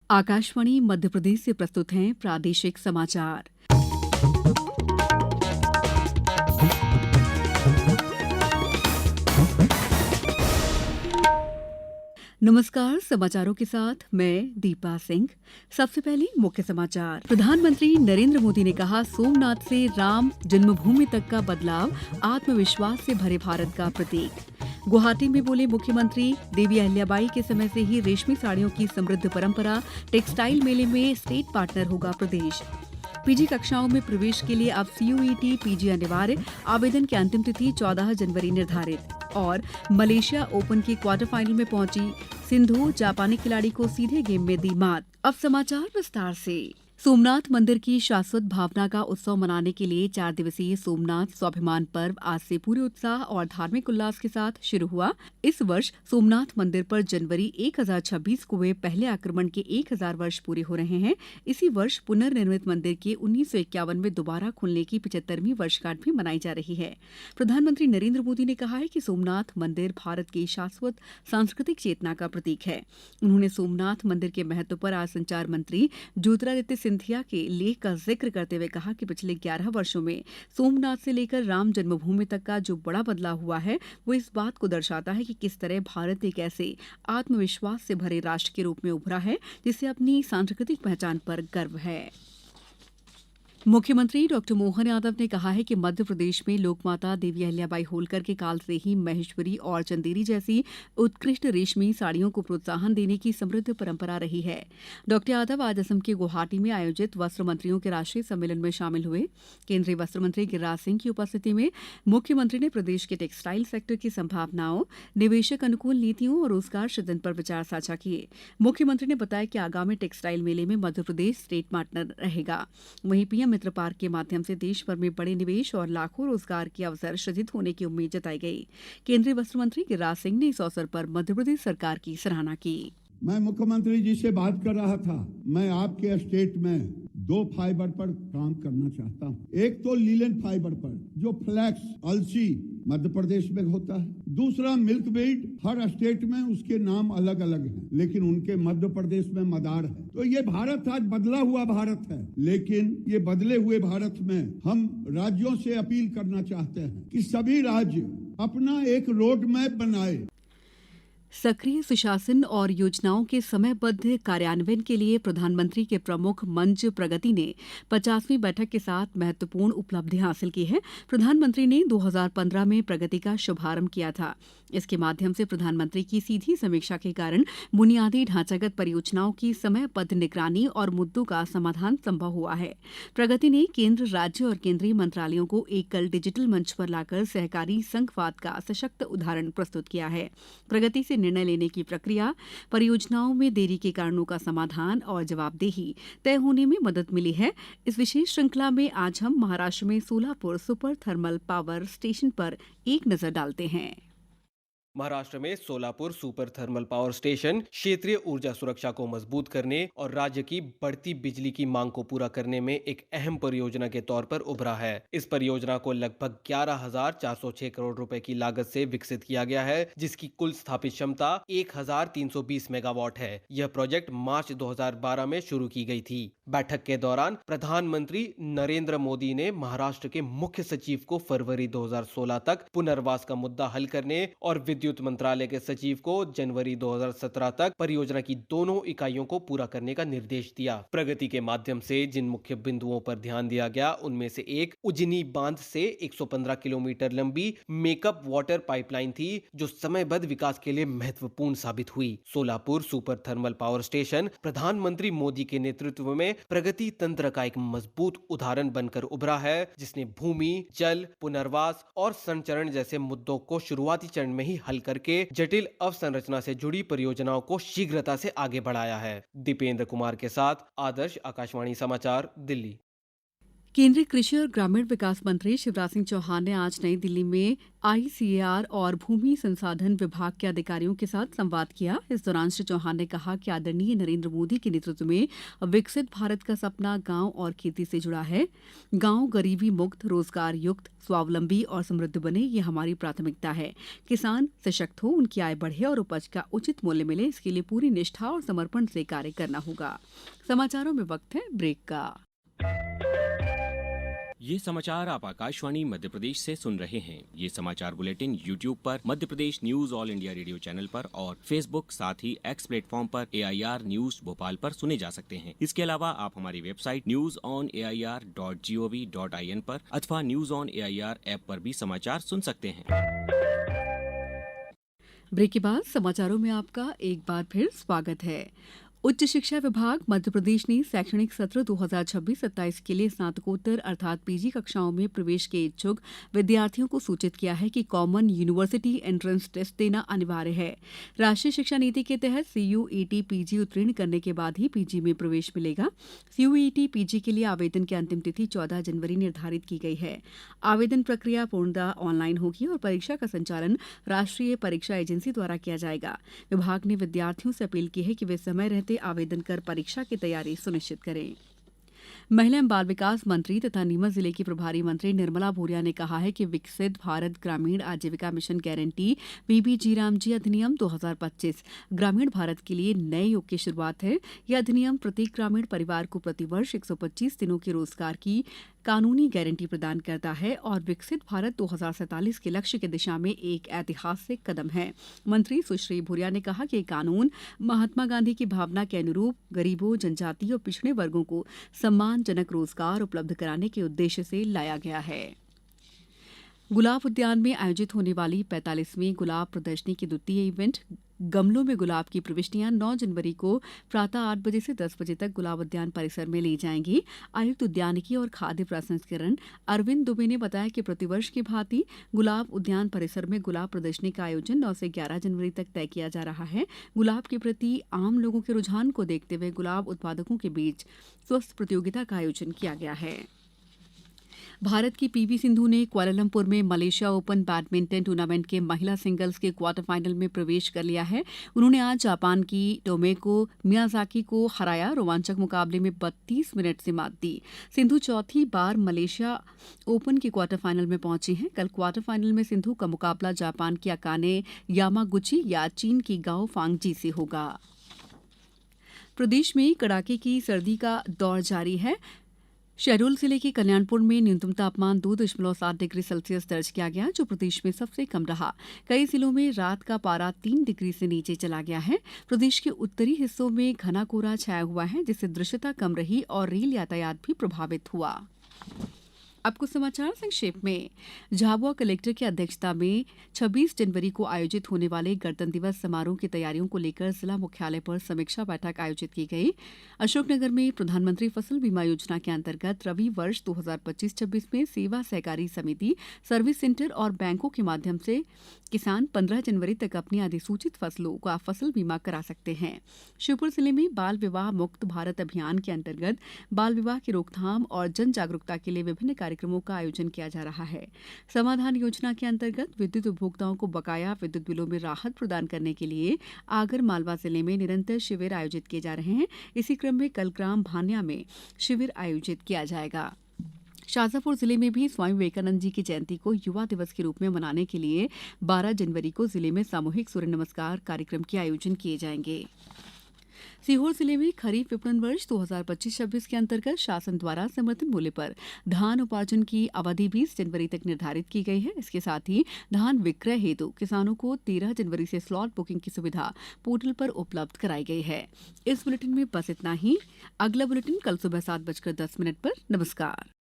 आकाशवाणी मध्य प्रदेश से प्रस्तुत हैं प्रादेशिक समाचार। नमस्कार, समाचारों के साथ मैं दीपा सिंह। सबसे पहले मुख्य समाचार। प्रधानमंत्री नरेंद्र मोदी ने कहा, सोमनाथ से राम जन्मभूमि तक का बदलाव आत्मविश्वास से भरे भारत का प्रतीक। गुवाहाटी में बोले मुख्यमंत्री, देवी अहिल्याबाई के समय से ही रेशमी साड़ियों की समृद्ध परंपरा, टेक्सटाइल मेले में स्टेट पार्टनर होगा प्रदेश। पीजी कक्षाओं में प्रवेश के लिए अब सीयूईटी पीजी अनिवार्य, आवेदन की अंतिम तिथि 14 जनवरी निर्धारित। और मलेशिया ओपन के क्वार्टर फाइनल में पहुंची सिंधु, जापानी खिलाड़ी को सीधे गेम में दी मात। अब समाचार विस्तार से। सोमनाथ मंदिर की शाश्वत भावना का उत्सव मनाने के लिए 4 दिवसीय सोमनाथ स्वाभिमान पर्व आज से पूरे उत्साह और धार्मिक उल्लास के साथ शुरू हुआ। इस वर्ष सोमनाथ मंदिर पर जनवरी 1026 को हुए पहले आक्रमण के 1000 वर्ष पूरे हो रहे हैं। इसी वर्ष पुनर्निर्मित मंदिर के 1951 में दोबारा खुलने की 75वीं वर्षगांठ भी मनाई जा रही है। प्रधानमंत्री नरेंद्र मोदी ने कहा है कि सोमनाथ मंदिर भारत की शाश्वत सांस्कृतिक चेतना का प्रतीक है। उन्होंने सोमनाथ मंदिर के महत्व पर आज संचार मंत्री ज्योतिरादित्य सिंधिया के लेख का जिक्र करते हुए कहा कि पिछले 11 वर्षों में सोमनाथ से लेकर राम जन्मभूमि तक का जो बड़ा बदलाव हुआ है, वो इस बात को दर्शाता है कि किस तरह भारत एक ऐसे आत्मविश्वास से भरे राष्ट्र के रूप में उभरा है जिसे अपनी सांस्कृतिक पहचान पर गर्व है। मुख्यमंत्री डॉक्टर मोहन यादव ने कहा है कि मध्य प्रदेश में लोकमाता देवी अहिल्याबाई होलकर के काल से ही महेश्वरी और चंदेरी जैसी उत्कृष्ट रेशमी साड़ियों को प्रोत्साहन देने की समृद्ध परंपरा रही है। डॉक्टर यादव आज असम के गुवाहाटी में आयोजित वस्त्र मंत्रियों के राष्ट्रीय सम्मेलन में शामिल हुए। केंद्रीय वस्त्र मंत्री गिरिराज सिंह की उपस्थिति में मुख्यमंत्री ने प्रदेश के टेक्सटाइल सेक्टर की संभावनाओं, निवेशक अनुकूल नीतियों और रोजगार सृजन पर विचार साझा किए। मुख्यमंत्री ने बताया कि आगामी टेक्सटाइल मेले में मध्य प्रदेश स्टेट पार्टनर रहेगा। वहीं पीएम मित्र पार्क के माध्यम से देश भर में बड़े निवेश और लाखों रोजगार के अवसर सृजित होने की उम्मीद जताई गई। केंद्रीय वस्त्र मंत्री गिरिराज सिंह ने इस अवसर पर मध्य प्रदेश सरकार की सराहना की। मैं मुख्यमंत्री जी से बात कर रहा था। मैं आपके स्टेट में 2 फाइबर पर काम करना चाहता हूँ। एक तो लीलन फाइबर पर, जो फ्लैक्स, अलसी मध्य प्रदेश में होता है। दूसरा मिल्क वीट, हर स्टेट में उसके नाम अलग अलग हैं, लेकिन उनके मध्य प्रदेश में मदार है। तो ये भारत आज बदला हुआ भारत है, लेकिन ये बदले हुए भारत में हम राज्यों से अपील करना चाहते हैं कि सभी राज्य अपना एक रोड मैप बनाए। सक्रिय सुशासन और योजनाओं के समयबद्ध कार्यान्वयन के लिए प्रधानमंत्री के प्रमुख मंच प्रगति ने 50वीं बैठक के साथ महत्वपूर्ण उपलब्धि हासिल की है। प्रधानमंत्री ने 2015 में प्रगति का शुभारंभ किया था। इसके माध्यम से प्रधानमंत्री की सीधी समीक्षा के कारण बुनियादी ढांचागत परियोजनाओं की समयबद्ध निगरानी और मुद्दों का समाधान संभव हुआ है। प्रगति ने केंद्र, राज्य और केंद्रीय मंत्रालयों को एकल डिजिटल मंच पर लाकर सहकारी संघवाद का सशक्त उदाहरण प्रस्तुत किया है। प्रगति से निर्णय लेने की प्रक्रिया, परियोजनाओं में देरी के कारणों का समाधान और जवाबदेही तय होने में मदद मिली है। इस विशेष श्रृंखला में आज हम महाराष्ट्र में Solapur super thermal power station पर एक नजर डालते हैं। महाराष्ट्र में Solapur super thermal power station क्षेत्रीय ऊर्जा सुरक्षा को मजबूत करने और राज्य की बढ़ती बिजली की मांग को पूरा करने में एक अहम परियोजना के तौर पर उभरा है। इस परियोजना को लगभग 11,406 करोड़ रुपए की लागत से विकसित किया गया है, जिसकी कुल स्थापित क्षमता 1,320 मेगावाट है। यह प्रोजेक्ट मार्च 2012 में शुरू की गई थी। बैठक के दौरान प्रधानमंत्री नरेंद्र मोदी ने महाराष्ट्र के मुख्य सचिव को फरवरी 2016 तक पुनर्वास का मुद्दा हल करने और विद्युत मंत्रालय के सचिव को जनवरी 2017 तक परियोजना की दोनों इकाइयों को पूरा करने का निर्देश दिया। प्रगति के माध्यम से जिन मुख्य बिंदुओं पर ध्यान दिया गया, उनमें से एक उजनी बांध से 115 किलोमीटर लंबी मेकअप वाटर पाइपलाइन थी, जो समयबद्ध विकास के लिए महत्वपूर्ण साबित हुई। Solapur super thermal power station प्रधानमंत्री मोदी के नेतृत्व में प्रगति तंत्र का एक मजबूत उदाहरण बनकर उभरा है, जिसने भूमि, जल, पुनर्वास और संचरण जैसे मुद्दों को शुरुआती चरण में ही हल करके जटिल अवसंरचना से जुड़ी परियोजनाओं को शीघ्रता से आगे बढ़ाया है। दीपेंद्र कुमार के साथ आदर्श, आकाशवाणी समाचार, दिल्ली। केंद्रीय कृषि और ग्रामीण विकास मंत्री शिवराज सिंह चौहान ने आज नई दिल्ली में आईसीएआर और भूमि संसाधन विभाग के अधिकारियों के साथ संवाद किया। इस दौरान श्री चौहान ने कहा कि आदरणीय नरेंद्र मोदी के नेतृत्व में विकसित भारत का सपना गांव और खेती से जुड़ा है। गांव गरीबी मुक्त, रोजगार युक्त, स्वावलंबी और समृद्ध बने, ये हमारी प्राथमिकता है। किसान सशक्त हो, उनकी आय बढ़े और उपज का उचित मूल्य मिले, इसके लिए पूरी निष्ठा और समर्पण से कार्य करना होगा। समाचारों में वक्त है ब्रेक का। ये समाचार आप आकाशवाणी मध्य प्रदेश से सुन रहे हैं। ये समाचार बुलेटिन YouTube पर Madhya Pradesh news all India radio channel पर और Facebook साथ ही X प्लेटफॉर्म पर AIR न्यूज भोपाल पर सुने जा सकते हैं। इसके अलावा आप हमारी वेबसाइट newsonair.gov.in पर अथवा न्यूज ऑन AIR ऐप पर भी समाचार सुन सकते हैं। ब्रेक के बाद समाचारों में आपका एक बार फिर स्वागत है। उच्च शिक्षा विभाग मध्य प्रदेश ने शैक्षणिक सत्र 2026-27 के लिए स्नातकोत्तर अर्थात पीजी कक्षाओं में प्रवेश के इच्छुक विद्यार्थियों को सूचित किया है कि कॉमन यूनिवर्सिटी एंट्रेंस टेस्ट देना अनिवार्य है। राष्ट्रीय शिक्षा नीति के तहत CUET पीजी उत्तीर्ण करने के बाद ही पीजी में प्रवेश मिलेगा। CUET पीजी के लिए आवेदन की अंतिम तिथि 14 जनवरी निर्धारित की गई है। आवेदन प्रक्रिया पूर्णतः ऑनलाइन होगी और परीक्षा का संचालन राष्ट्रीय परीक्षा एजेंसी द्वारा किया जाएगा। विभाग ने विद्यार्थियों से अपील की है कि वे समय रहते आवेदन कर परीक्षा की तैयारी सुनिश्चित करें। महिला एवं बाल विकास मंत्री तथा नीमच जिले की प्रभारी मंत्री निर्मला भूरिया ने कहा है कि विकसित भारत ग्रामीण आजीविका मिशन गारंटी PBG रामजी अधिनियम 2025 ग्रामीण भारत के लिए नए युग की शुरुआत है। यह अधिनियम प्रत्येक ग्रामीण परिवार को प्रतिवर्ष 125 दिनों के रोजगार की कानूनी गारंटी प्रदान करता है और विकसित भारत 2047 के लक्ष्य की दिशा में एक ऐतिहासिक कदम है। मंत्री सुश्री भूरिया ने कहा कि ये कानून महात्मा गांधी की भावना के अनुरूप गरीबों, जनजाति और पिछड़े वर्गों को सम्मानजनक रोजगार उपलब्ध कराने के उद्देश्य से लाया गया है। गुलाब उद्यान में आयोजित होने वाली 45वीं गुलाब प्रदर्शनी की द्वितीय इवेंट गमलों में गुलाब की प्रविष्टियां 9 जनवरी को प्रातः 8 बजे से 10 बजे तक गुलाब उद्यान परिसर में ली जाएंगी। आयुक्त उद्यानिकी और खाद्य प्रसंस्करण अरविंद दुबे ने बताया कि प्रतिवर्ष की भांति गुलाब उद्यान परिसर में गुलाब प्रदर्शनी का आयोजन 9 से 11 जनवरी तक तय किया जा रहा है। गुलाब के प्रति आम लोगों के रुझान को देखते हुए गुलाब उत्पादकों के बीच स्वस्थ प्रतियोगिता का आयोजन किया गया है। भारत की PV सिंधु ने कुआलालंपुर में मलेशिया ओपन बैडमिंटन टूर्नामेंट के महिला सिंगल्स के क्वार्टर फाइनल में प्रवेश कर लिया है। उन्होंने आज जापान की टोमेको मियाजाकी को हराया। रोमांचक मुकाबले में 32 मिनट से मात दी। सिंधु चौथी बार मलेशिया ओपन के क्वार्टर फाइनल में पहुंची हैं। कल क्वार्टर फाइनल में सिंधु का मुकाबला जापान की अकाने यामागुची या चीन की गाओ फांगजी से होगा। प्रदेश में कड़ाके की सर्दी का दौर जारी है। शहडोल जिले के कल्याणपुर में न्यूनतम तापमान 2.7 डिग्री सेल्सियस दर्ज किया गया, जो प्रदेश में सबसे कम रहा। कई जिलों में रात का पारा 3 डिग्री से नीचे चला गया है। प्रदेश के उत्तरी हिस्सों में घना कोहरा छाया हुआ है, जिससे दृश्यता कम रही और रेल यातायात भी प्रभावित हुआ। अब कुछ समाचार संक्षेप में। झाबुआ कलेक्टर की अध्यक्षता में 26 जनवरी को आयोजित होने वाले गणतंत्र दिवस समारोह की तैयारियों को लेकर जिला मुख्यालय पर समीक्षा बैठक आयोजित की गई। अशोकनगर में प्रधानमंत्री फसल बीमा योजना के अंतर्गत रबी वर्ष 2025-26 में सेवा सहकारी समिति, सर्विस सेंटर और बैंकों के माध्यम से किसान 15 जनवरी तक अपनी अधिसूचित फसलों का फसल बीमा करा सकते हैं। श्योपुर जिले में बाल विवाह मुक्त भारत अभियान के अंतर्गत बाल विवाह की रोकथाम और जन जागरूकता के लिए विभिन्न कार्यक्रमों का आयोजन किया जा रहा है। समाधान योजना के अंतर्गत विद्युत उपभोक्ताओं को बकाया विद्युत बिलों में राहत प्रदान करने के लिए आगर मालवा जिले में निरंतर शिविर आयोजित किए जा रहे हैं। इसी क्रम में कल ग्राम भान्या में शिविर आयोजित किया जाएगा। शाजापुर जिले में भी स्वामी विवेकानंद जी की जयंती को युवा दिवस के रूप में मनाने के लिए 12 जनवरी को जिले में सामूहिक सूर्य नमस्कार कार्यक्रम के आयोजन किए जाएंगे। सीहोर जिले में खरीफ विपणन वर्ष 2025-26 के अंतर्गत शासन द्वारा समर्थन मूल्य पर धान उपार्जन की अवधि 20 जनवरी तक निर्धारित की गई है। इसके साथ ही धान विक्रय हेतु किसानों को 13 जनवरी से स्लॉट बुकिंग की सुविधा पोर्टल पर उपलब्ध कराई गई है। इस बुलेटिन में बस इतना ही। अगला बुलेटिन कल सुबह 7:10 पर। नमस्कार।